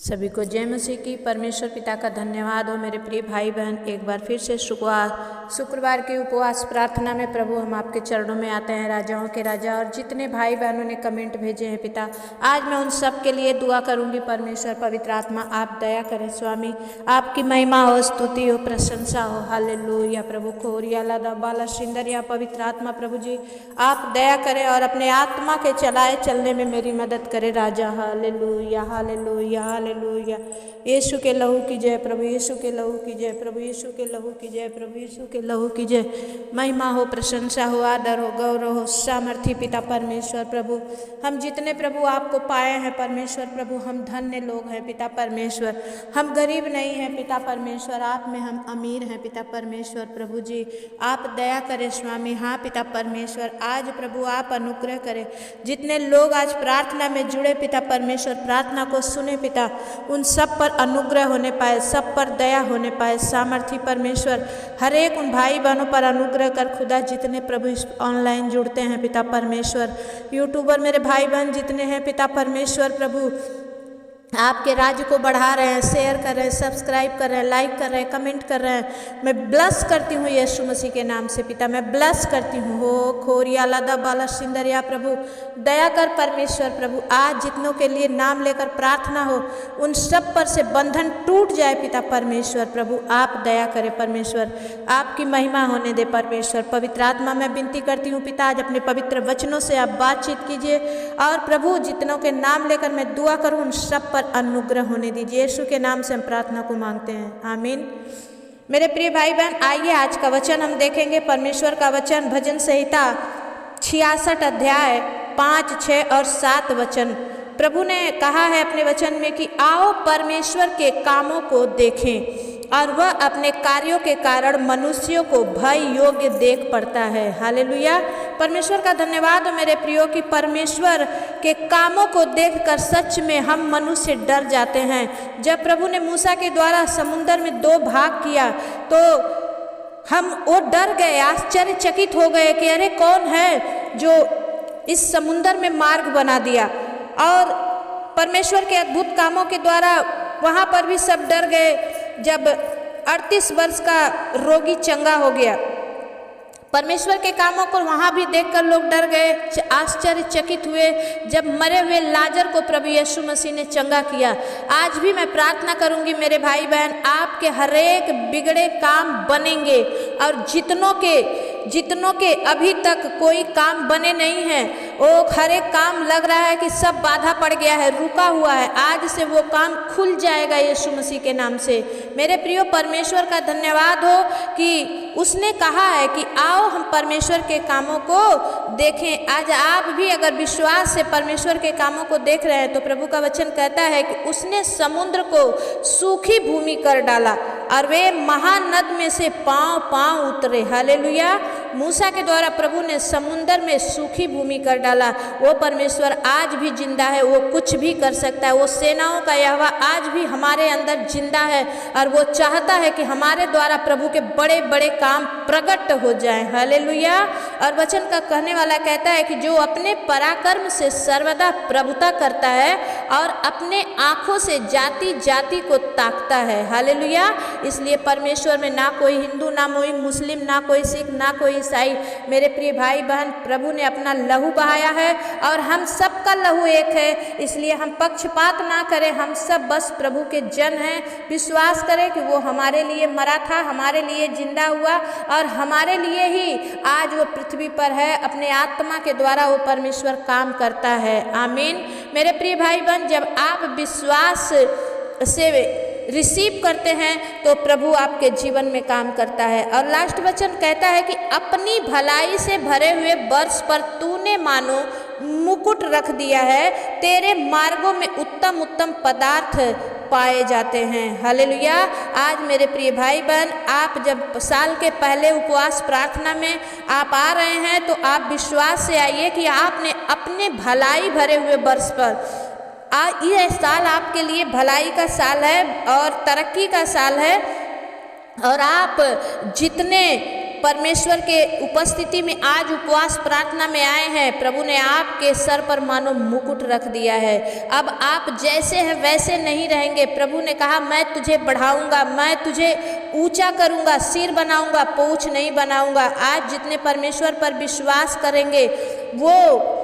सभी को जय मसीह की। परमेश्वर पिता का धन्यवाद हो। मेरे प्रिय भाई बहन, एक बार फिर से शुक्रवार की उपवास प्रार्थना में प्रभु हम आपके चरणों में आते हैं, राजाओं के राजा। और जितने भाई बहनों ने कमेंट भेजे हैं पिता, आज मैं उन सब के लिए दुआ करूंगी। परमेश्वर पवित्र आत्मा आप दया करें स्वामी, आपकी महिमा हो, स्तुति हो, प्रशंसा हो। हालेलुया प्रभु। खोरिया लादा बाला सिंदरिया, पवित्र आत्मा प्रभु जी आप दया करें और अपने आत्मा के चलाए चलने में मेरी मदद करें राजा। Hallelujah hallelujah hallelujah. यीशु के लहू की जय प्रभु, यीशु के लहू की जय प्रभु, यीशु के लहू की जय प्रभु, यीशु के लहू की जय। महिमा हो, प्रशंसा हो, आदर हो, गौरव हो, सामर्थी पिता परमेश्वर प्रभु। हम जितने प्रभु आपको पाए हैं परमेश्वर प्रभु, हम धन्य लोग हैं पिता परमेश्वर। हम गरीब नहीं हैं पिता परमेश्वर, आप में हम अमीर हैं पिता परमेश्वर प्रभु जी। आप दया करें स्वामी। हाँ पिता परमेश्वर, आज प्रभु आप अनुग्रह करें। जितने लोग आज प्रार्थना में जुड़े पिता परमेश्वर, प्रार्थना को सुने पिता, उन सब पर अनुग्रह होने पाए, सब पर दया होने पाए। सामर्थी परमेश्वर, हर एक उन भाई बहनों पर अनुग्रह कर खुदा, जितने प्रभु इस ऑनलाइन जुड़ते हैं पिता परमेश्वर। यूट्यूबर मेरे भाई बहन जितने हैं पिता परमेश्वर प्रभु, आपके राज्य को बढ़ा रहे हैं, शेयर कर रहे हैं, सब्सक्राइब कर रहे हैं, लाइक कर रहे हैं, कमेंट कर रहे हैं। मैं ब्लस करती हूँ यीशु मसीह के नाम से पिता, मैं ब्लस करती हूँ। हो खोरिया लादा बाला सिंदरिया प्रभु, दया कर परमेश्वर प्रभु। आज जितनों के लिए नाम लेकर प्रार्थना हो, उन सब पर से बंधन टूट जाए पिता परमेश्वर प्रभु। आप दया करें परमेश्वर, आपकी महिमा होने दे परमेश्वर। पवित्र आत्मा मैं विनती करती हूँ पिता, आज अपने पवित्र वचनों से आप बातचीत कीजिए। और प्रभु जितनों के नाम लेकर मैं दुआ करूँ, उन सब अनुग्रह होने दीजिए। यीशु के नाम से हम प्रार्थना को मांगते हैं, आमीन। मेरे प्रिय भाई बहन, आइए आज का वचन हम देखेंगे। परमेश्वर का वचन भजन संहिता 66 अध्याय 5, 6 और 7 वचन। प्रभु ने कहा है अपने वचन में कि आओ परमेश्वर के कामों को देखें, और वह अपने कार्यों के कारण मनुष्यों को भय योग्य देख पड़ता है। हालेलुया। परमेश्वर का धन्यवाद हो मेरे प्रियो कि परमेश्वर के कामों को देखकर सच में हम मनुष्य डर जाते हैं। जब प्रभु ने मूसा के द्वारा समुद्र में 2 भाग किया तो हम वो डर गए, आश्चर्यचकित हो गए कि अरे कौन है जो इस समुद्र में मार्ग बना दिया। और परमेश्वर के अद्भुत कामों के द्वारा वहाँ पर भी सब डर गए। जब 38 वर्ष का रोगी चंगा हो गया, परमेश्वर के कामों को वहाँ भी देखकर लोग डर गए, आश्चर्यचकित हुए। जब मरे हुए लाजर को प्रभु यीशु मसीह ने चंगा किया। आज भी मैं प्रार्थना करूंगी मेरे भाई बहन, आपके हर एक बिगड़े काम बनेंगे। और जितनों के अभी तक कोई काम बने नहीं हैं, वो हर एक काम लग रहा है कि सब बाधा पड़ गया है, रुका हुआ है, आज से वो काम खुल जाएगा यीशु मसीह के नाम से। मेरे प्रियो, परमेश्वर का धन्यवाद हो कि उसने कहा है कि आओ हम परमेश्वर के कामों को देखें। आज आप भी अगर विश्वास से परमेश्वर के कामों को देख रहे हैं तो प्रभु का वचन कहता है कि उसने समुद्र को सूखी भूमि कर डाला और वे महानद में से पांव उतरे। हालेलुया। मूसा के द्वारा प्रभु ने समुद्र में सूखी भूमि कर डाला। वो परमेश्वर आज भी जिंदा है, वो कुछ भी कर सकता है। वो सेनाओं का यहोवा आज भी हमारे अंदर जिंदा है और वो चाहता है कि हमारे द्वारा प्रभु के बड़े बड़े काम प्रकट हो जाएं। हालेलुया। और वचन का कहने वाला कहता है कि जो अपने पराक्रम से सर्वदा प्रभुता करता है और अपने आंखों से जाति जाति को ताकता है। हालेलुया। इसलिए परमेश्वर में ना कोई हिंदू, ना कोई मुस्लिम, ना कोई सिख, ना कोई ईसाई। मेरे प्रिय भाई बहन, प्रभु ने अपना लहू बहाया है और हम सबका लहू एक है। इसलिए हम पक्षपात ना करें, हम सब बस प्रभु के जन हैं। विश्वास करें कि वो हमारे लिए मरा था, हमारे लिए जिंदा हुआ और हमारे लिए ही आज वो पृथ्वी पर है। अपने आत्मा के द्वारा वो परमेश्वर काम करता है। आमीन। मेरे प्रिय भाई बहन, जब आप विश्वास से रिसीव करते हैं तो प्रभु आपके जीवन में काम करता है। और लास्ट वचन कहता है कि अपनी भलाई से भरे हुए वर्ष पर तूने मानो मुकुट रख दिया है, तेरे मार्गों में उत्तम उत्तम पदार्थ पाए जाते हैं। हालेलुया। आज मेरे प्रिय भाई बहन, आप जब साल के पहले उपवास प्रार्थना में आप आ रहे हैं तो आप विश्वास से आइए कि आपने अपने भलाई भरे हुए वर्ष पर, यह साल आपके लिए भलाई का साल है और तरक्की का साल है। और आप जितने परमेश्वर के उपस्थिति में आज उपवास प्रार्थना में आए हैं, प्रभु ने आपके सर पर मानो मुकुट रख दिया है। अब आप जैसे हैं वैसे नहीं रहेंगे। प्रभु ने कहा मैं तुझे बढ़ाऊंगा, मैं तुझे ऊंचा करूंगा, सिर बनाऊंगा, पूंछ नहीं बनाऊंगा। आज जितने परमेश्वर पर विश्वास करेंगे वो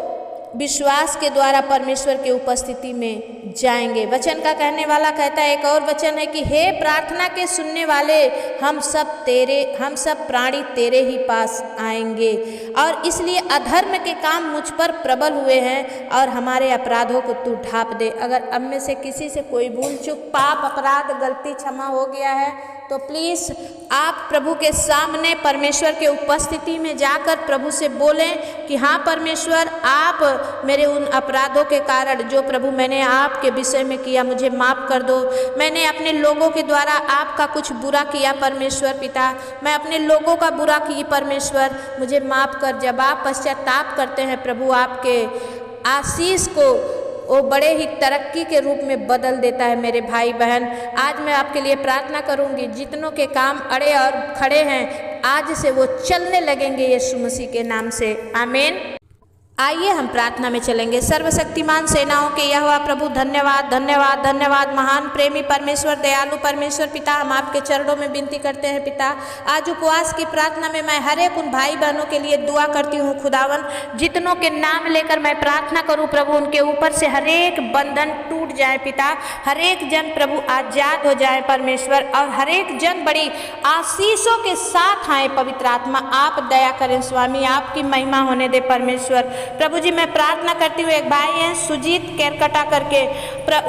विश्वास के द्वारा परमेश्वर की उपस्थिति में जाएंगे। वचन का कहने वाला कहता है, एक और वचन है कि हे प्रार्थना के सुनने वाले, हम सब प्राणी तेरे ही पास आएंगे। और इसलिए अधर्म के काम मुझ पर प्रबल हुए हैं और हमारे अपराधों को तू ढाँप दे। अगर अब में से किसी से कोई भूल चूक, पाप, अपराध, गलती क्षमा हो गया है तो प्लीज़ आप प्रभु के सामने परमेश्वर के उपस्थिति में जाकर प्रभु से बोलें कि हाँ परमेश्वर, आप मेरे उन अपराधों के कारण जो प्रभु मैंने आपके विषय में किया, मुझे माफ़ कर दो। मैंने अपने लोगों के द्वारा आपका कुछ बुरा किया परमेश्वर पिता, मैं अपने लोगों का बुरा की परमेश्वर, मुझे माफ़ कर। जब आप पश्चाताप करते हैं प्रभु आपके आशीष को वो बड़े ही तरक्की के रूप में बदल देता है। मेरे भाई बहन, आज मैं आपके लिए प्रार्थना करूंगी, जितनों के काम अड़े और खड़े हैं आज से वो चलने लगेंगे यीशु मसीह के नाम से, आमीन। आइए हम प्रार्थना में चलेंगे। सर्वशक्तिमान सेनाओं के यहोवा प्रभु, धन्यवाद धन्यवाद धन्यवाद। महान प्रेमी परमेश्वर, दयालु परमेश्वर पिता, हम आपके चरणों में विनती करते हैं पिता, आज उपवास की प्रार्थना में मैं हर एक उन भाई बहनों के लिए दुआ करती हूँ खुदावन, जितनों के नाम लेकर मैं प्रार्थना करूँ प्रभु, उनके ऊपर से हर एक बंधन टूट जाए पिता, हर एक जन प्रभु आजाद हो जाए परमेश्वर, और हर एक जन बड़ी आशीषों के साथ आए। पवित्र आत्मा आप दया करें स्वामी, आपकी महिमा होने दे परमेश्वर। प्रभु जी मैं प्रार्थना करती हूँ, एक भाई हैं सुजीत केरकटा करके,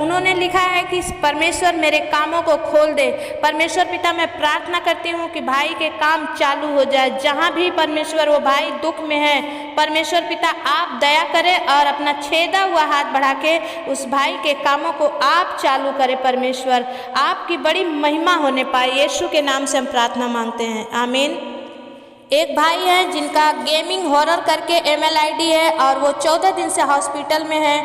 उन्होंने लिखा है कि परमेश्वर मेरे कामों को खोल दे। परमेश्वर पिता मैं प्रार्थना करती हूँ कि भाई के काम चालू हो जाए, जहाँ भी परमेश्वर वो भाई दुख में है, परमेश्वर पिता आप दया करें और अपना छेदा हुआ हाथ बढ़ा के उस भाई के कामों को आप चालू करें परमेश्वर, आपकी बड़ी महिमा होने पाए। यीशु के नाम से हम प्रार्थना मांगते हैं, आमीन। एक भाई है जिनका गेमिंग हॉरर करके ईमेल आईडी है और वो 14 दिन से हॉस्पिटल में है,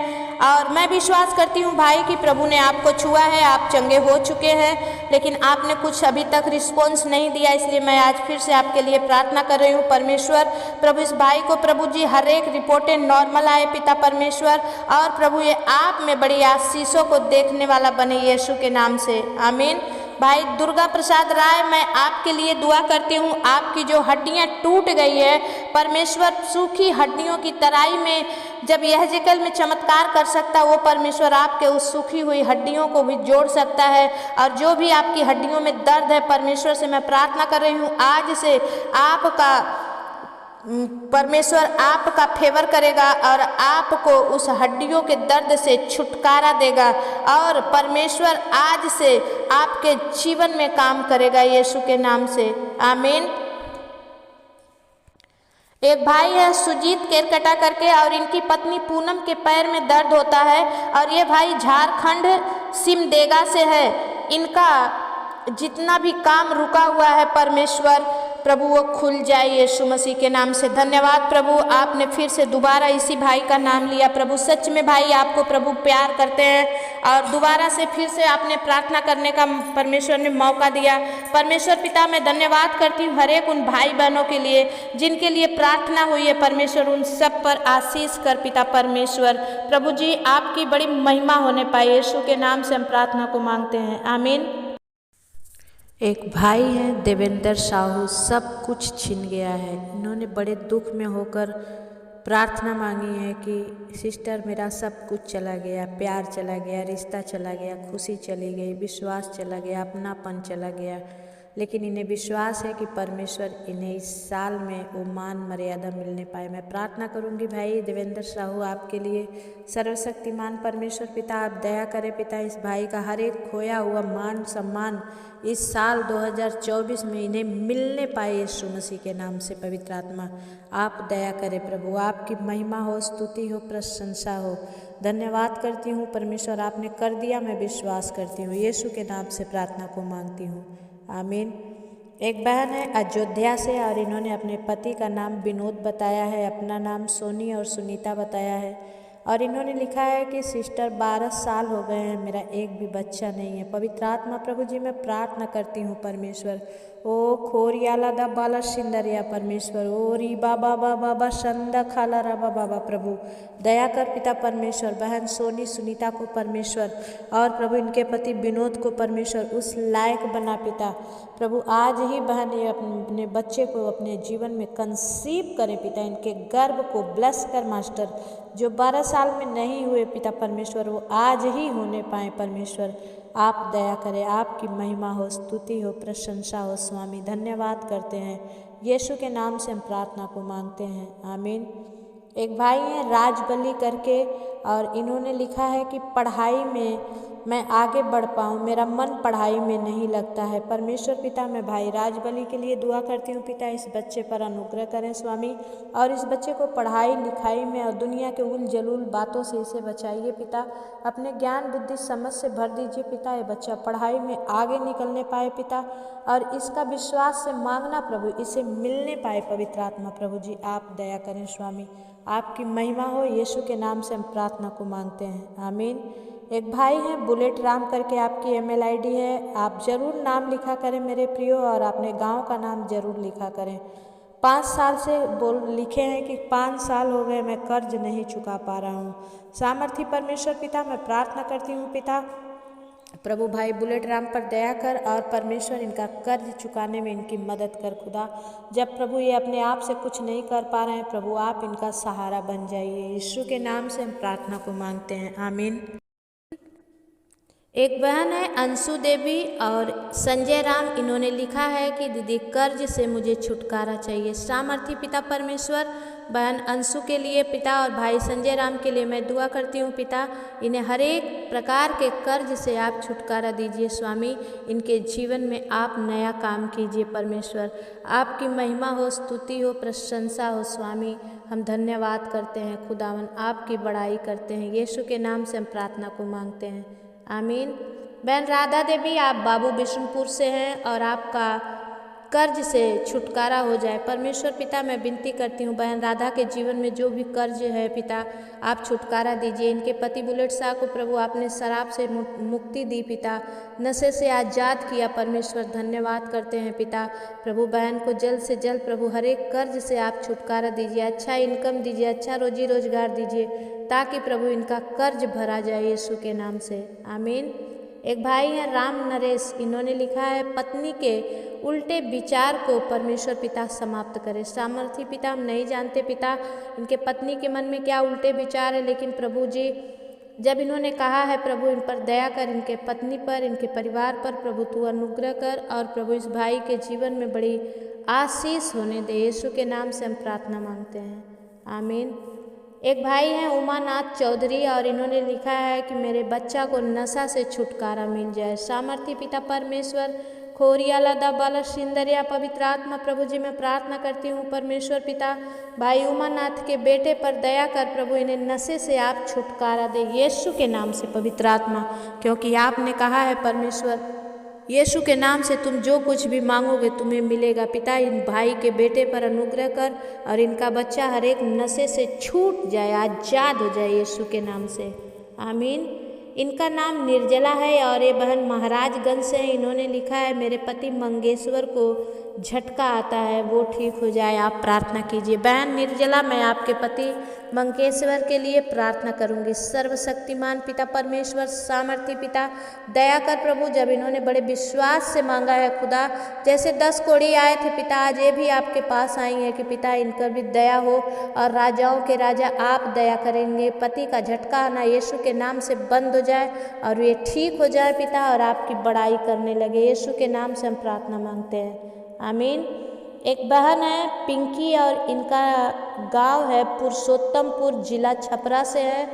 और मैं विश्वास करती हूँ भाई कि प्रभु ने आपको छुआ है, आप चंगे हो चुके हैं, लेकिन आपने कुछ अभी तक रिस्पॉन्स नहीं दिया, इसलिए मैं आज फिर से आपके लिए प्रार्थना कर रही हूँ। परमेश्वर प्रभु इस भाई को प्रभु जी हर एक रिपोर्टें नॉर्मल आए पिता परमेश्वर, और प्रभु ये आप में बड़ी आशीषों को देखने वाला बने यीशु के नाम से, आमीन। भाई दुर्गा प्रसाद राय, मैं आपके लिए दुआ करती हूँ, आपकी जो हड्डियाँ टूट गई है परमेश्वर, सूखी हड्डियों की तराई में जब यहेजकेल में चमत्कार कर सकता, वो परमेश्वर आपके उस सूखी हुई हड्डियों को भी जोड़ सकता है। और जो भी आपकी हड्डियों में दर्द है परमेश्वर से मैं प्रार्थना कर रही हूँ, आज से आपका परमेश्वर आपका फेवर करेगा और आपको उस हड्डियों के दर्द से छुटकारा देगा, और परमेश्वर आज से आपके जीवन में काम करेगा यीशु के नाम से, आमीन। एक भाई है सुजीत केरकटा करके, और इनकी पत्नी पूनम के पैर में दर्द होता है, और ये भाई झारखंड सिमडेगा से है। इनका जितना भी काम रुका हुआ है परमेश्वर प्रभु वो खुल जाए यीशु मसीह के नाम से। धन्यवाद प्रभु, आपने फिर से दोबारा इसी भाई का नाम लिया प्रभु। सच में भाई आपको प्रभु प्यार करते हैं, और दोबारा से फिर से आपने प्रार्थना करने का परमेश्वर ने मौका दिया। परमेश्वर पिता मैं धन्यवाद करती हूँ हर एक उन भाई बहनों के लिए जिनके लिए प्रार्थना हुई है परमेश्वर, उन सब पर आशीष कर पिता परमेश्वर। प्रभु जी आपकी बड़ी महिमा होने पाए, यीशु के नाम से हम प्रार्थना को मांगते हैं, आमीन। एक भाई हैं देवेंद्र साहू, सब कुछ छिन गया है। इन्होंने बड़े दुख में होकर प्रार्थना मांगी है कि सिस्टर मेरा सब कुछ चला गया, प्यार चला गया, रिश्ता चला गया, खुशी चली गई, विश्वास चला गया, अपनापन चला गया, लेकिन इन्हें विश्वास है कि परमेश्वर इन्हें इस साल में वो मान मर्यादा मिलने पाए। मैं प्रार्थना करूंगी भाई देवेंद्र साहू आपके लिए। सर्वशक्तिमान परमेश्वर पिता आप दया करें पिता, इस भाई का हर एक खोया हुआ मान सम्मान इस साल 2024 में इन्हें मिलने पाए यीशु मसीह के नाम से। पवित्र आत्मा आप दया करें प्रभु, आपकी महिमा हो, स्तुति हो, प्रशंसा हो। धन्यवाद करती हूँ परमेश्वर, आपने कर दिया, मैं विश्वास करती हूँ। यीशु के नाम से प्रार्थना को मांगती हूँ, आमीन। एक बहन है अयोध्या से, और इन्होंने अपने पति का नाम विनोद बताया है, अपना नाम सोनी और सुनीता बताया है, और इन्होंने लिखा है कि सिस्टर 12 साल हो गए हैं, मेरा एक भी बच्चा नहीं है। पवित्र आत्मा प्रभु जी मैं प्रार्थना करती हूँ परमेश्वर, ओ खोरियाला दा बाला सिंदरिया परमेश्वर, ओ री बाबा बाबा बा संदा खाला राबा बाबा प्रभु दया कर पिता परमेश्वर। बहन सोनी सुनीता को परमेश्वर और प्रभु इनके पति विनोद को परमेश्वर उस लायक बना पिता प्रभु। आज ही बहन ये अपने बच्चे को अपने जीवन में कंसीव करें पिता, इनके गर्भ को ब्लेस कर मास्टर। जो 12 साल में नहीं हुए पिता परमेश्वर वो आज ही होने पाए परमेश्वर। आप दया करें, आपकी महिमा हो, स्तुति हो, प्रशंसा हो स्वामी। धन्यवाद करते हैं, यीशु के नाम से हम प्रार्थना को मांगते हैं, आमीन। एक भाई हैं राजबली करके, और इन्होंने लिखा है कि पढ़ाई में मैं आगे बढ़ पाऊँ, मेरा मन पढ़ाई में नहीं लगता है परमेश्वर पिता। मैं भाई राजबली के लिए दुआ करती हूँ पिता, इस बच्चे पर अनुग्रह करें स्वामी, और इस बच्चे को पढ़ाई लिखाई में और दुनिया के उल जलूल बातों से इसे बचाइए पिता। अपने ज्ञान बुद्धि समझ से भर दीजिए पिता, ये बच्चा पढ़ाई में आगे निकलने पाए पिता, और इसका विश्वास से मांगना प्रभु इसे मिलने पाए। पवित्र आत्मा प्रभु जी आप दया करें स्वामी, आपकी महिमा हो, यीशु के नाम से हम प्रार्थना को मांगते हैं, आमीन। एक भाई हैं बुलेट राम करके, आपकी email ID है, आप ज़रूर नाम लिखा करें मेरे प्रियो, और अपने गांव का नाम ज़रूर लिखा करें। 5 साल से लिखे हैं कि 5 साल हो गए मैं कर्ज नहीं चुका पा रहा हूँ। सामर्थी परमेश्वर पिता मैं प्रार्थना करती हूँ पिता, प्रभु भाई बुलेट राम पर दया कर, और परमेश्वर इनका कर्ज चुकाने में इनकी मदद कर खुदा। जब प्रभु ये अपने आप से कुछ नहीं कर पा रहे हैं प्रभु आप इनका सहारा बन जाइए, यीशु के नाम से हम प्रार्थना को मांगते हैं, आमीन। एक बहन है अंशु देवी और संजय राम, इन्होंने लिखा है कि दीदी कर्ज से मुझे छुटकारा चाहिए। सामर्थी पिता परमेश्वर बहन अंशु के लिए पिता और भाई संजय राम के लिए मैं दुआ करती हूँ पिता, इन्हें हर एक प्रकार के कर्ज से आप छुटकारा दीजिए स्वामी। इनके जीवन में आप नया काम कीजिए परमेश्वर, आपकी महिमा हो, स्तुति हो, प्रशंसा हो स्वामी। हम धन्यवाद करते हैं खुदावन, आपकी बड़ाई करते हैं, यीशु के नाम से हम प्रार्थना को मांगते हैं, आमीन। बहन राधा देवी आप बाबू बिशनपुर से हैं, और आपका कर्ज से छुटकारा हो जाए परमेश्वर पिता। मैं विनती करती हूँ बहन राधा के जीवन में जो भी कर्ज है पिता आप छुटकारा दीजिए। इनके पति बुलेट शाह को प्रभु आपने शराब से मुक्ति दी पिता, नशे से आज़ाद किया परमेश्वर, धन्यवाद करते हैं पिता। प्रभु बहन को जल्द से जल्द प्रभु हर एक कर्ज से आप छुटकारा दीजिए, अच्छा इनकम दीजिए, अच्छा रोजी रोजगार दीजिए, ताकि प्रभु इनका कर्ज भरा जाए यीशु के नाम से, आमीन। एक भाई हैं राम नरेश, इन्होंने लिखा है पत्नी के उल्टे विचार को परमेश्वर पिता समाप्त करे। सामर्थी पिता हम नहीं जानते पिता इनके पत्नी के मन में क्या उल्टे विचार है, लेकिन प्रभु जी जब इन्होंने कहा है प्रभु इन पर दया कर, इनके पत्नी पर, इनके परिवार पर प्रभु तू अनुग्रह कर, और प्रभु इस भाई के जीवन में बड़ी आशीष होने दे, यीशु के नाम से हम प्रार्थना मांगते हैं, आमीन। एक भाई हैं उमानाथ चौधरी, और इन्होंने लिखा है कि मेरे बच्चा को नशा से छुटकारा मिल जाए। सामर्थी पिता परमेश्वर खोरियाला दा बाला सिंदरिया पवित्र आत्मा प्रभु जी मैं प्रार्थना करती हूँ परमेश्वर पिता, भाई उमानाथ के बेटे पर दया कर प्रभु, इन्हें नशे से आप छुटकारा दे यीशु के नाम से पवित्र आत्मा, क्योंकि आपने कहा है परमेश्वर यीशु के नाम से तुम जो कुछ भी मांगोगे तुम्हें मिलेगा पिता। इन भाई के बेटे पर अनुग्रह कर, और इनका बच्चा हर एक नशे से छूट जाए, आज़ाद हो जाए यीशु के नाम से, आमीन। इनका नाम निर्जला है, और ये बहन महाराजगंज से है। इन्होंने लिखा है मेरे पति मंगेश्वर को झटका आता है वो ठीक हो जाए, आप प्रार्थना कीजिए। बहन निर्जला मैं आपके पति मंगेश्वर के लिए प्रार्थना करूंगी। सर्वशक्तिमान पिता परमेश्वर सामर्थी पिता दया कर प्रभु, जब इन्होंने बड़े विश्वास से मांगा है खुदा, जैसे 10 कोढ़ी आए थे पिता आज ये भी आपके पास आई हैं कि पिता इन पर भी दया हो, और राजाओं के राजा आप दया करेंगे। पति का झटका आना यीशु के नाम से बंद हो जाए और ये ठीक हो जाए पिता, और आपकी बड़ाई करने लगे यीशु के नाम से हम प्रार्थना मांगते हैं, आमीन। एक बहन है पिंकी, और इनका गांव है पुरुषोत्तमपुर, जिला छपरा से है,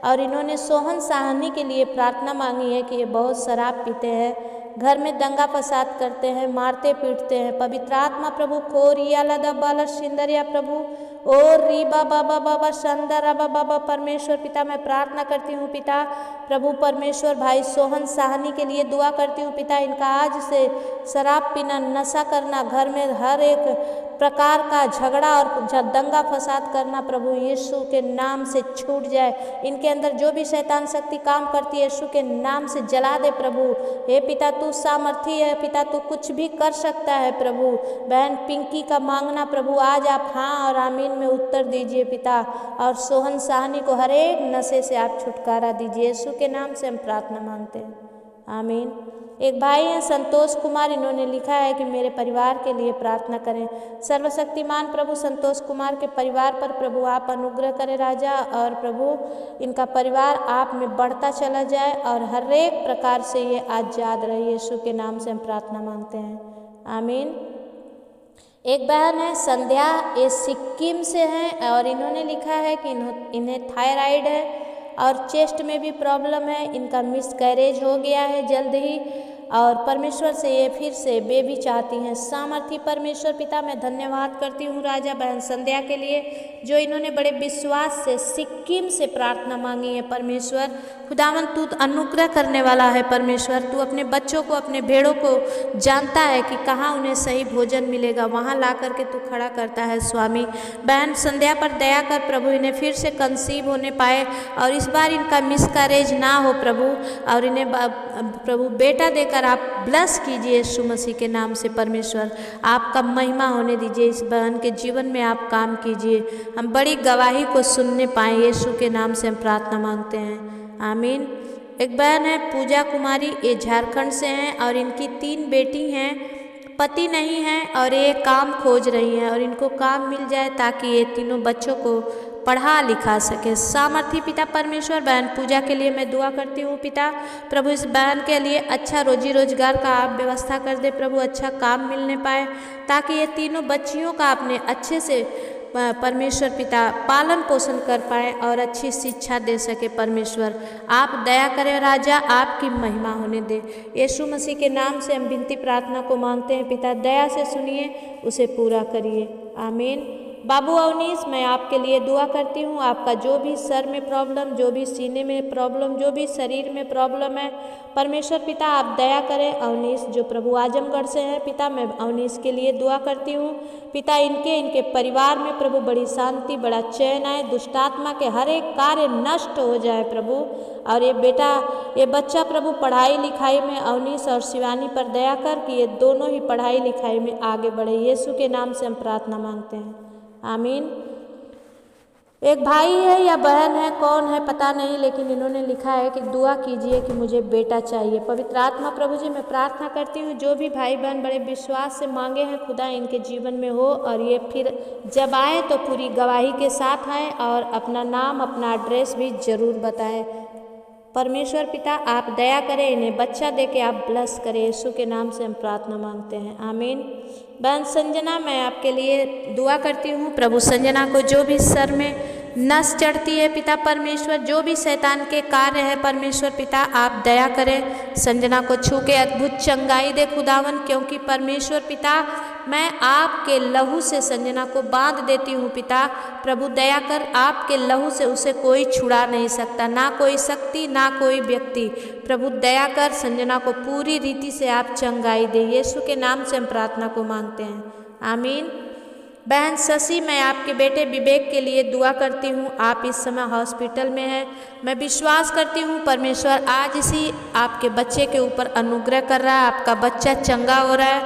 और इन्होंने सोहन साहनी के लिए प्रार्थना मांगी है कि ये बहुत शराब पीते हैं। घर में दंगा फसाद करते हैं, मारते पीटते हैं। पवित्र आत्मा प्रभु खोरिया लदा बाला सिंदरिया प्रभु और री बाबा बाबा संदरा बाबा परमेश्वर पिता मैं प्रार्थना करती हूँ पिता प्रभु परमेश्वर भाई सोहन साहनी के लिए दुआ करती हूँ पिता। इनका आज से शराब पीना, नशा करना, घर में हर एक प्रकार का झगड़ा और दंगा फसाद करना प्रभु यीशु के नाम से छूट जाए। इनके अंदर जो भी शैतान शक्ति काम करती है यीशु के नाम से जला दे प्रभु। हे पिता तू सामर्थी है पिता, तू कुछ भी कर सकता है प्रभु। बहन पिंकी का मांगना प्रभु आज आप हाँ और आमीन में उत्तर दीजिए पिता, और सोहन साहनी को हर एक नशे से आप छुटकारा दीजिए। यीशु के नाम से हम प्रार्थना मांगते हैं, आमीन। एक भाई हैं संतोष कुमार, इन्होंने लिखा है कि मेरे परिवार के लिए प्रार्थना करें। सर्वशक्तिमान प्रभु संतोष कुमार के परिवार पर प्रभु आप अनुग्रह करें राजा, और प्रभु इनका परिवार आप में बढ़ता चला जाए और हर एक प्रकार से ये आज़ाद रहे। यीशु के नाम से हम प्रार्थना मांगते हैं, आमीन। एक बहन है संध्या, ये सिक्किम से हैं और इन्होंने लिखा है कि इन्हें थायराइड है और चेस्ट में भी प्रॉब्लम है। इनका मिसकैरेज हो गया है जल्द ही, और परमेश्वर से ये फिर से बेबी चाहती हैं। सामर्थी परमेश्वर पिता मैं धन्यवाद करती हूँ राजा बहन संध्या के लिए, जो इन्होंने बड़े विश्वास से सिक्किम से प्रार्थना मांगी है। परमेश्वर खुदावन तू अनुग्रह करने वाला है परमेश्वर, तू अपने बच्चों को, अपने भेड़ों को जानता है कि कहाँ उन्हें सही भोजन मिलेगा, वहाँ ला करके तू खड़ा करता है स्वामी। बहन संध्या पर दया कर प्रभु, इन्हें फिर से कंसीव होने पाए और इस बार इनका मिसकैरेज ना हो प्रभु, और इन्हें प्रभु बेटा देकर आप ब्लेस कीजिए यीशु मसीह के नाम से। परमेश्वर आपका महिमा होने दीजिए, इस बहन के जीवन में आप काम कीजिए, हम बड़ी गवाही को सुनने पाएँ। यीशु के नाम से हम प्रार्थना मांगते हैं, आमीन। एक बहन है पूजा कुमारी, ये झारखंड से हैं और इनकी 3 बेटी हैं, पति नहीं है और ये काम खोज रही हैं और इनको काम मिल जाए ताकि ये तीनों बच्चों को पढ़ा लिखा सके। सामर्थी पिता परमेश्वर बहन पूजा के लिए मैं दुआ करती हूँ पिता प्रभु, इस बहन के लिए अच्छा रोजी रोजगार का आप व्यवस्था कर दे प्रभु, अच्छा काम मिलने पाए ताकि ये तीनों बच्चियों का अपने अच्छे से परमेश्वर पिता पालन पोषण कर पाए और अच्छी शिक्षा दे सके। परमेश्वर आप दया करें राजा, आपकी महिमा होने दे। यीशु मसीह के नाम से हम विनती प्रार्थना को मांगते हैं पिता, दया से सुनिए, उसे पूरा करिए, आमीन। बाबू अवनीश मैं आपके लिए दुआ करती हूँ, आपका जो भी सर में प्रॉब्लम, जो भी सीने में प्रॉब्लम, जो भी शरीर में प्रॉब्लम है परमेश्वर पिता आप दया करें। अवनीश जो प्रभु आजमगढ़ से हैं पिता, मैं अवनीश के लिए दुआ करती हूँ पिता, इनके परिवार में प्रभु बड़ी शांति, बड़ा चैन आए, दुष्टात्मा के हर एक कार्य नष्ट हो जाए प्रभु, और ये बच्चा प्रभु पढ़ाई लिखाई में अवनीश और शिवानी पर दया कर कि ये दोनों ही पढ़ाई लिखाई में आगे बढ़े। यीशु के नाम से हम प्रार्थना मांगते हैं, आमीन। एक भाई है या बहन है, कौन है पता नहीं, लेकिन इन्होंने लिखा है कि दुआ कीजिए कि मुझे बेटा चाहिए। पवित्र आत्मा प्रभु जी मैं प्रार्थना करती हूँ, जो भी भाई बहन बड़े विश्वास से मांगे हैं खुदा इनके जीवन में हो, और ये फिर जब आए तो पूरी गवाही के साथ आए और अपना नाम, अपना एड्रेस भी जरूर बताएं। परमेश्वर पिता आप दया करें, इन्हें बच्चा दे के आप ब्लेस करें। यीशु के नाम से हम प्रार्थना मांगते हैं, आमीन। बहन संजना मैं आपके लिए दुआ करती हूँ प्रभु, संजना को जो भी सर में नस चढ़ती है पिता परमेश्वर, जो भी शैतान के कार्य है परमेश्वर पिता आप दया करें, संजना को छू के अद्भुत चंगाई दे खुदावन, क्योंकि परमेश्वर पिता मैं आपके लहू से संजना को बांध देती हूँ पिता प्रभु, दया कर आपके लहू से उसे कोई छुड़ा नहीं सकता, ना कोई शक्ति ना कोई व्यक्ति। प्रभु दया कर संजना को पूरी रीति से आप चंगाई दे। यीशु के नाम से हम प्रार्थना को मांगते हैं, आमीन। बहन शशि मैं आपके बेटे विवेक के लिए दुआ करती हूँ, आप इस समय हॉस्पिटल में हैं। मैं विश्वास करती हूँ परमेश्वर आज इसी आपके बच्चे के ऊपर अनुग्रह कर रहा है, आपका बच्चा चंगा हो रहा है।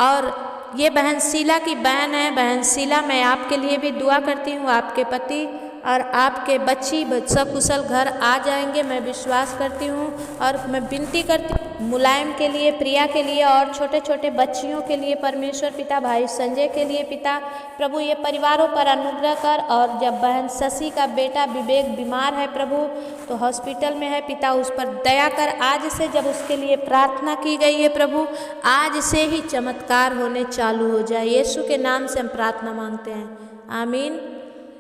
और ये बहन शीला की बहन है, बहन शीला मैं आपके लिए भी दुआ करती हूँ, आपके पति और आपके बच्ची सकुशल घर आ जाएंगे, मैं विश्वास करती हूँ। और मैं विनती करती हूँ मुलायम के लिए, प्रिया के लिए और छोटे छोटे बच्चियों के लिए परमेश्वर पिता, भाई संजय के लिए पिता प्रभु ये परिवारों पर अनुग्रह कर। और जब बहन शशि का बेटा विवेक बीमार है प्रभु, तो हॉस्पिटल में है पिता, उस पर दया कर। आज से जब उसके लिए प्रार्थना की गई है प्रभु, आज से ही चमत्कार होने चालू हो जाए। यीशु के नाम से हम प्रार्थना मांगते हैं, आमीन।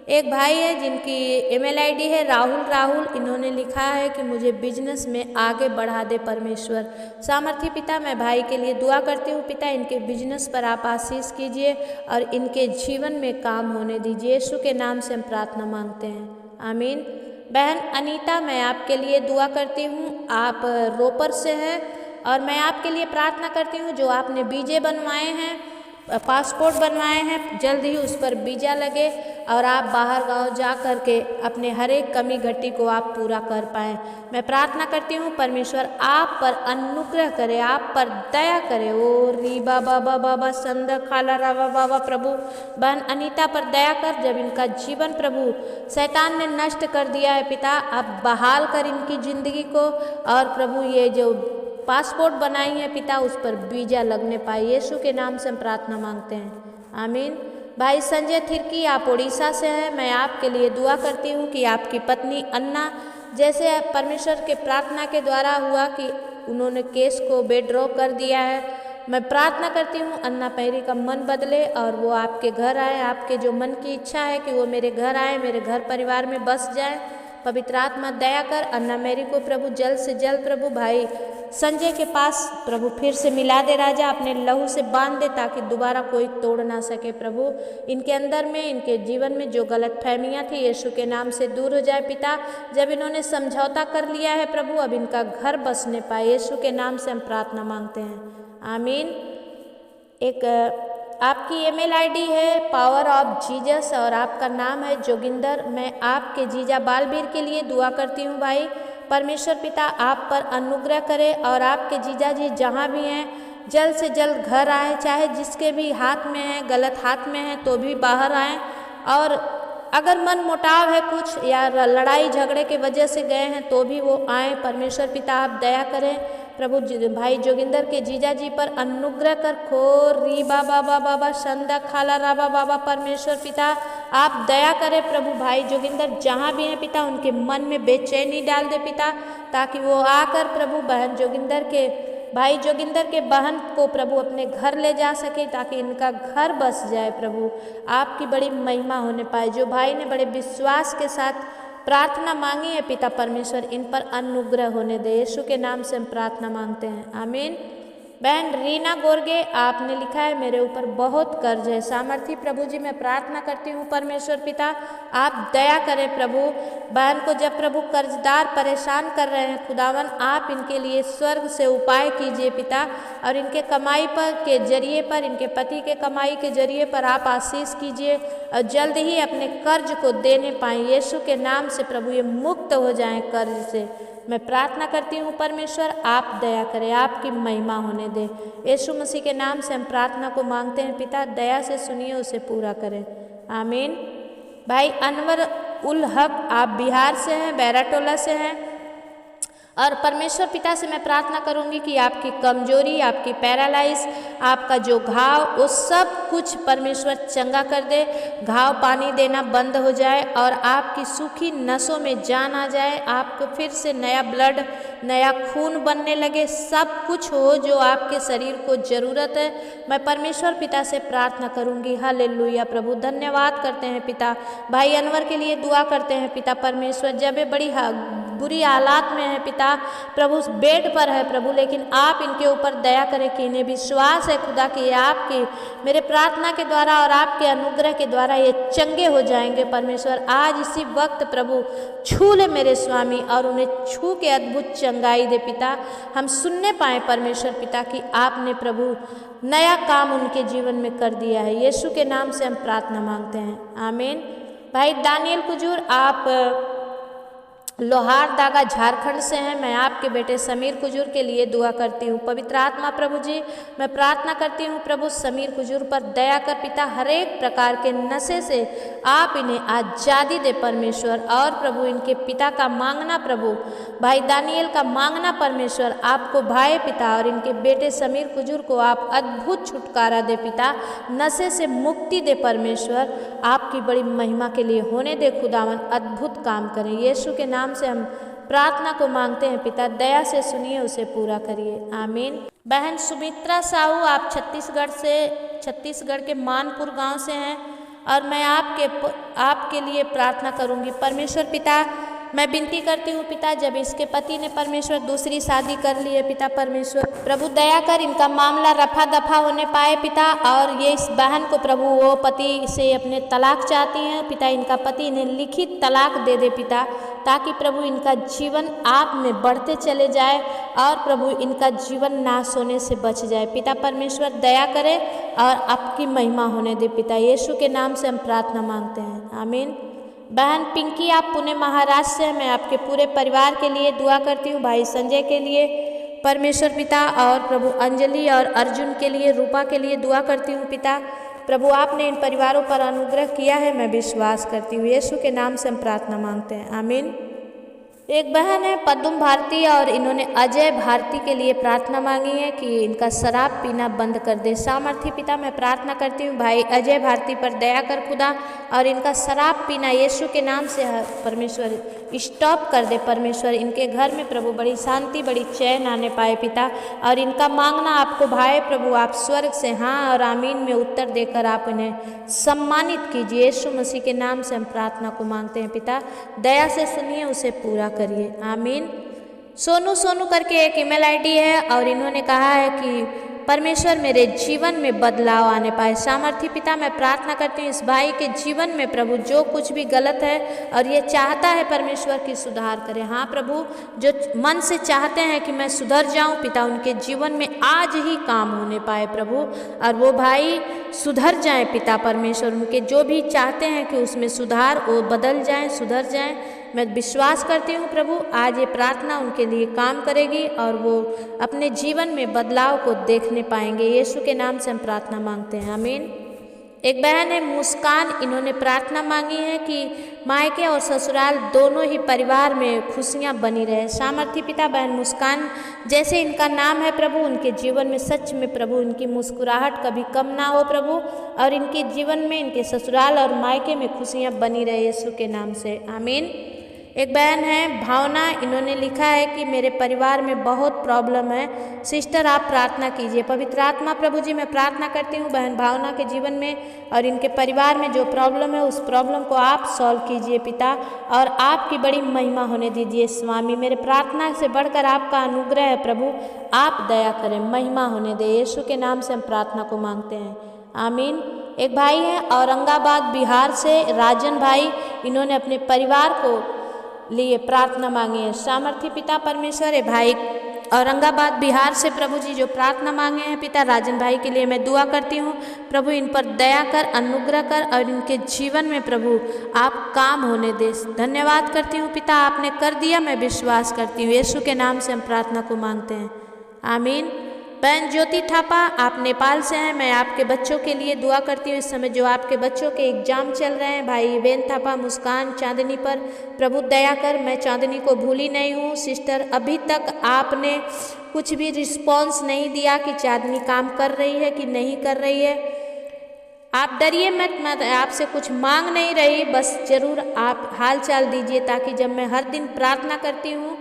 एक भाई है जिनकी ईमेल आईडी है राहुल। इन्होंने लिखा है कि मुझे बिजनेस में आगे बढ़ा दे परमेश्वर। सामर्थी पिता, मैं भाई के लिए दुआ करती हूँ पिता, इनके बिजनेस पर आप आशीष कीजिए और इनके जीवन में काम होने दीजिए। यीशु के नाम से हम प्रार्थना मांगते हैं, आमीन। बहन अनीता, मैं आपके लिए दुआ करती हूँ। आप रोपर से हैं और मैं आपके लिए प्रार्थना करती हूँ जो आपने वीजे बनवाए हैं, पासपोर्ट बनवाए हैं, जल्द ही उस पर वीज़ा लगे और आप बाहर गांव जा कर के अपने हर एक कमी घटी को आप पूरा कर पाएँ। मैं प्रार्थना करती हूँ परमेश्वर आप पर अनुग्रह करे, आप पर दया करे। ओ री बाबा बाबा संद खाला रावा बाबा, प्रभु बहन अनीता पर दया कर। जब इनका जीवन प्रभु शैतान ने नष्ट कर दिया है पिता, अब बहाल कर इनकी ज़िंदगी को, और प्रभु ये जो पासपोर्ट बनाई है पिता उस पर वीज़ा लगने पाए। यीशु के नाम से हम प्रार्थना मांगते हैं, आमीन। भाई संजय थिरकी, आप उड़ीसा से हैं। मैं आपके लिए दुआ करती हूँ कि आपकी पत्नी अन्ना, जैसे परमेश्वर के प्रार्थना के द्वारा हुआ कि उन्होंने केस को विड्रॉ कर दिया है, मैं प्रार्थना करती हूँ अन्ना पैरी का मन बदले और वो आपके घर आए। आपके जो मन की इच्छा है कि वो मेरे घर आए, मेरे घर परिवार में बस जाए, पवित्र आत्मा दया कर। अन्ना मैरी को प्रभु जल्द से जल्द प्रभु भाई संजय के पास प्रभु फिर से मिला दे राजा, अपने लहू से बांध दे ताकि दोबारा कोई तोड़ ना सके प्रभु। इनके अंदर में, इनके जीवन में जो गलत फहमियाँ थी यीशु के नाम से दूर हो जाए पिता। जब इन्होंने समझौता कर लिया है प्रभु, अब इनका घर बसने पाए। यीशु के नाम से हम प्रार्थना मांगते हैं, आमीन। एक आपकी ईमेल आईडी है पावर ऑफ जीजस और आपका नाम है जोगिंदर। मैं आपके जीजा बालवीर के लिए दुआ करती हूँ भाई। परमेश्वर पिता आप पर अनुग्रह करे और आपके जीजा जी जहाँ भी हैं जल्द से जल्द घर आए, चाहे जिसके भी हाथ में है, गलत हाथ में है तो भी बाहर आएँ। और अगर मन मुटाव है कुछ या लड़ाई झगड़े के वजह से गए हैं तो भी वो आए। परमेश्वर पिता आप दया करें प्रभु भाई जोगिंदर के जीजा जी पर अनुग्रह कर। खोर री बाबा बाबा संदा खाला राबा बाबा, परमेश्वर पिता आप दया करें प्रभु भाई जोगिंदर जहाँ भी हैं पिता, उनके मन में बेचैनी डाल दे पिता, ताकि वो आकर प्रभु बहन जोगिंदर के भाई जोगिंदर के बहन को प्रभु अपने घर ले जा सके, ताकि इनका घर बस जाए प्रभु, आपकी बड़ी महिमा होने पाए। जो भाई ने बड़े विश्वास के साथ प्रार्थना मांगी है पिता परमेश्वर इन पर अनुग्रह होने दे। यीशु के नाम से हम प्रार्थना मांगते हैं, आमीन। बहन रीना गोरगे, आपने लिखा है मेरे ऊपर बहुत कर्ज है। सामर्थी प्रभु जी, मैं प्रार्थना करती हूँ परमेश्वर पिता आप दया करें प्रभु। बहन को जब प्रभु कर्जदार परेशान कर रहे हैं खुदावन, आप इनके लिए स्वर्ग से उपाय कीजिए पिता, और इनके कमाई पर के जरिए पर, इनके पति के कमाई के जरिए पर आप आशीष कीजिए और जल्द ही अपने कर्ज को देने पाएँ। यीशु के नाम से प्रभु ये मुक्त हो जाएं कर्ज से। मैं प्रार्थना करती हूँ परमेश्वर आप दया करें, आपकी महिमा होने दे। यीशु मसीह के नाम से हम प्रार्थना को मांगते हैं पिता, दया से सुनिए, उसे पूरा करें, आमीन। भाई अनवर उल हक, आप बिहार से हैं, बैराटोला से हैं, और परमेश्वर पिता से मैं प्रार्थना करूंगी कि आपकी कमजोरी, आपकी पैरालाइज, आपका जो घाव, वो सब कुछ परमेश्वर चंगा कर दे। घाव पानी देना बंद हो जाए और आपकी सूखी नसों में जान आ जाए, आपको फिर से नया ब्लड, नया खून बनने लगे, सब कुछ हो जो आपके शरीर को ज़रूरत है। मैं परमेश्वर पिता से प्रार्थना करूंगी। हालेलुया प्रभु, धन्यवाद करते हैं पिता। भाई अनवर के लिए दुआ करते हैं पिता परमेश्वर, जब ये बड़ी बुरी हालात में है पिता, प्रभु बेड पर है प्रभु, लेकिन आप इनके ऊपर दया करें कि इन्हें विश्वास है खुदा कि आपकी मेरे प्रार्थना के द्वारा और आपके अनुग्रह के द्वारा ये चंगे हो जाएंगे। परमेश्वर आज इसी वक्त प्रभु छू ले मेरे स्वामी और उन्हें छू के अद्भुत चंगाई दे पिता। हम सुनने पाए परमेश्वर पिता कि आपने प्रभु नया काम उनके जीवन में कर दिया है। यीशु के नाम से हम प्रार्थना मांगते हैं, आमीन। भाई दानियल कुजूर, आप लोहार दागा झारखंड से हैं। मैं आपके बेटे समीर कुजूर के लिए दुआ करती हूँ। पवित्र आत्मा प्रभु जी, मैं प्रार्थना करती हूँ प्रभु समीर कुजूर पर दया कर पिता, हर एक प्रकार के नशे से आप इन्हें आज़ादी दे परमेश्वर, और प्रभु इनके पिता का मांगना प्रभु भाई दानियल का मांगना परमेश्वर आपको भाई पिता, और इनके बेटे समीर कुजूर को आप अद्भुत छुटकारा दे पिता, नशे से मुक्ति दे परमेश्वर, आपकी बड़ी महिमा के लिए होने दे खुदावन, अद्भुत काम करें। यीशु के नाम से हम प्रार्थना को मांगते हैं पिता, दया से सुनिए, उसे पूरा करिए, आमीन। बहन सुमित्रा साहू, आप छत्तीसगढ़ के मानपुर गांव से हैं। और मैं आपके लिए प्रार्थना करूंगी। परमेश्वर पिता, मैं विनती करती हूँ पिता, जब इसके पति ने परमेश्वर दूसरी शादी कर ली है पिता परमेश्वर, प्रभु दया कर इनका मामला रफा दफा होने पाए पिता, और ये इस बहन को प्रभु वो पति से अपने तलाक चाहती हैं पिता, इनका पति इन्हें लिखित तलाक दे दे पिता, ताकि प्रभु इनका जीवन आप में बढ़ते चले जाए और प्रभु इनका जीवन नाश होने से बच जाए पिता परमेश्वर। दया करें और आपकी महिमा होने दे पिता, यीशु के नाम से हम प्रार्थना मांगते हैं, आमीन। बहन पिंकी, आप पुणे महाराष्ट्र से, मैं आपके पूरे परिवार के लिए दुआ करती हूँ, भाई संजय के लिए परमेश्वर पिता, और प्रभु अंजलि और अर्जुन के लिए, रूपा के लिए दुआ करती हूँ पिता। प्रभु आपने इन परिवारों पर अनुग्रह किया है, मैं विश्वास करती हूँ, यीशु के नाम से हम प्रार्थना मांगते हैं, आमीन। एक बहन है पद्म भारती, और इन्होंने अजय भारती के लिए प्रार्थना मांगी है कि इनका शराब पीना बंद कर दे। सामर्थी पिता, मैं प्रार्थना करती हूँ भाई अजय भारती पर दया कर खुदा, और इनका शराब पीना यीशु के नाम से परमेश्वर स्टॉप कर दे परमेश्वर। इनके घर में प्रभु बड़ी शांति, बड़ी चैन आने पाए पिता, और इनका मांगना आपको भाई प्रभु आप स्वर्ग से हाँ और आमीन में उत्तर देकर आप इन्हें सम्मानित कीजिए। यीशु मसीह के नाम से हम प्रार्थना को मांगते हैं पिता, दया से सुनिए, उसे पूरा करिए, आमीन। सोनू करके एक ईमेल आईडी है, और इन्होंने कहा है कि परमेश्वर मेरे जीवन में बदलाव आने पाए। सामर्थी पिता, मैं प्रार्थना करती हूँ इस भाई के जीवन में प्रभु जो कुछ भी गलत है और ये चाहता है परमेश्वर की सुधार करे। हाँ प्रभु, जो मन से चाहते हैं कि मैं सुधर जाऊँ पिता, उनके जीवन में आज ही काम होने पाए प्रभु, और वो भाई सुधर जाएं पिता परमेश्वर। उनके जो भी चाहते हैं कि उसमें सुधार, वो बदल जाएं, सुधर जाएं। मैं विश्वास करती हूँ प्रभु आज ये प्रार्थना उनके लिए काम करेगी और वो अपने जीवन में बदलाव को देखने पाएंगे। यीशु के नाम से हम प्रार्थना मांगते हैं, आमीन। एक बहन है मुस्कान, इन्होंने प्रार्थना मांगी है कि मायके और ससुराल दोनों ही परिवार में खुशियाँ बनी रहे। सामर्थी पिता, बहन मुस्कान जैसे इनका नाम है प्रभु, उनके जीवन में सच में प्रभु उनकी मुस्कुराहट कभी कम ना हो प्रभु, और इनके जीवन में, इनके ससुराल और मायके में खुशियाँ बनी रहे यीशु के नाम से, आमीन। एक बहन है भावना, इन्होंने लिखा है कि मेरे परिवार में बहुत प्रॉब्लम है, सिस्टर आप प्रार्थना कीजिए। पवित्र आत्मा प्रभु जी, मैं प्रार्थना करती हूँ बहन भावना के जीवन में और इनके परिवार में जो प्रॉब्लम है उस प्रॉब्लम को आप सॉल्व कीजिए पिता, और आपकी बड़ी महिमा होने दीजिए स्वामी। मेरे प्रार्थना से बढ़कर आपका अनुग्रह है प्रभु, आप दया करें, महिमा होने दे। यीशु के नाम से हम प्रार्थना को मांगते हैं, आमीन। एक भाई है औरंगाबाद बिहार से, राजन भाई, इन्होंने अपने परिवार को लिए प्रार्थना मांगी है। सामर्थी पिता परमेश्वर है भाई औरंगाबाद बिहार से प्रभु जी जो प्रार्थना मांगे हैं पिता राजन भाई के लिए मैं दुआ करती हूँ प्रभु, इन पर दया कर, अनुग्रह कर और इनके जीवन में प्रभु आप काम होने दे। धन्यवाद करती हूँ पिता, आपने कर दिया, मैं विश्वास करती हूँ। यीशु के नाम से हम प्रार्थना को मांगते हैं, आमीन। बहन ज्योति थापा, आप नेपाल से हैं, मैं आपके बच्चों के लिए दुआ करती हूँ। इस समय जो आपके बच्चों के एग्जाम चल रहे हैं, भाई वेन थापा, मुस्कान, चांदनी पर प्रभु दया कर। मैं चांदनी को भूली नहीं हूँ सिस्टर, अभी तक आपने कुछ भी रिस्पॉन्स नहीं दिया कि चांदनी काम कर रही है कि नहीं कर रही है। आप डरिए मत, मैं आपसे कुछ मांग नहीं रही, बस ज़रूर आप हाल चाल दीजिए, ताकि जब मैं हर दिन प्रार्थना करती हूँ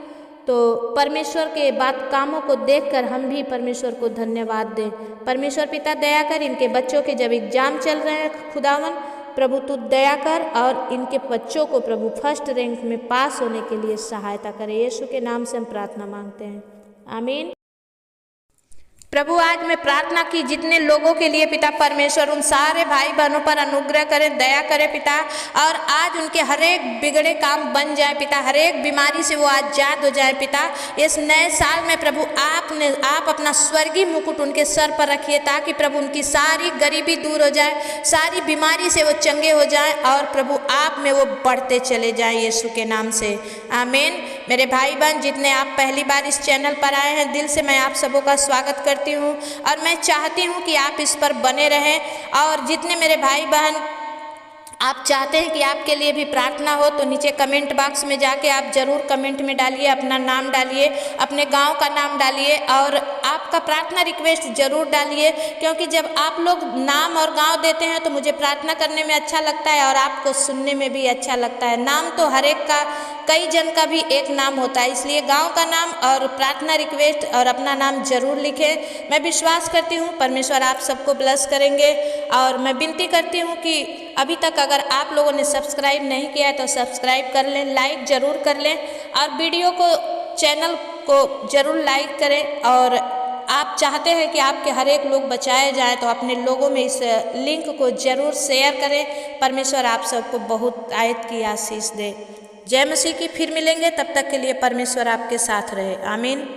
तो परमेश्वर के बात कामों को देखकर हम भी परमेश्वर को धन्यवाद दें। परमेश्वर पिता दया कर, इनके बच्चों के जब एग्जाम चल रहे हैं खुदावन प्रभु तू दया कर और इनके बच्चों को प्रभु फर्स्ट रैंक में पास होने के लिए सहायता करे। यीशु के नाम से हम प्रार्थना मांगते हैं, आमीन। प्रभु आज मैं प्रार्थना की जितने लोगों के लिए पिता परमेश्वर, उन सारे भाई बहनों पर अनुग्रह करें, दया करें पिता, और आज उनके हर एक बिगड़े काम बन जाए पिता, हर एक बीमारी से वो आजाद हो जाए पिता। इस नए साल में प्रभु आप अपना स्वर्गीय मुकुट उनके सर पर रखिए, ताकि प्रभु उनकी सारी गरीबी दूर हो जाए, सारी बीमारी से वो चंगे हो जाए और प्रभु आप में वो बढ़ते चले जाए यीशु के नाम से, आमीन। मेरे भाई बहन जितने आप पहली बार इस चैनल पर आए हैं, दिल से मैं आप सबों का स्वागत करती हूँ और मैं चाहती हूँ कि आप इस पर बने रहें। और जितने मेरे भाई बहन आप चाहते हैं कि आपके लिए भी प्रार्थना हो तो नीचे कमेंट बॉक्स में जाके आप ज़रूर कमेंट में डालिए, अपना नाम डालिए, अपने गांव का नाम डालिए और आप आपका प्रार्थना रिक्वेस्ट जरूर डालिए, क्योंकि जब आप लोग नाम और गांव देते हैं तो मुझे प्रार्थना करने में अच्छा लगता है और आपको सुनने में भी अच्छा लगता है। नाम तो हर एक का, कई जन का भी एक नाम होता है, इसलिए गांव का नाम और प्रार्थना रिक्वेस्ट और अपना नाम जरूर लिखें। मैं विश्वास करती हूँ परमेश्वर आप सबको ब्लेस करेंगे। और मैं विनती करती हूँ कि अभी तक अगर आप लोगों ने सब्सक्राइब नहीं किया है तो सब्सक्राइब कर लें, लाइक ज़रूर कर लें और वीडियो को, चैनल को ज़रूर लाइक करें। और आप चाहते हैं कि आपके हर एक लोग बचाए जाएं तो अपने लोगों में इस लिंक को ज़रूर शेयर करें। परमेश्वर आप सबको बहुत आयत की आशीष दे। जय मसीह की। फिर मिलेंगे, तब तक के लिए परमेश्वर आपके साथ रहे। आमीन।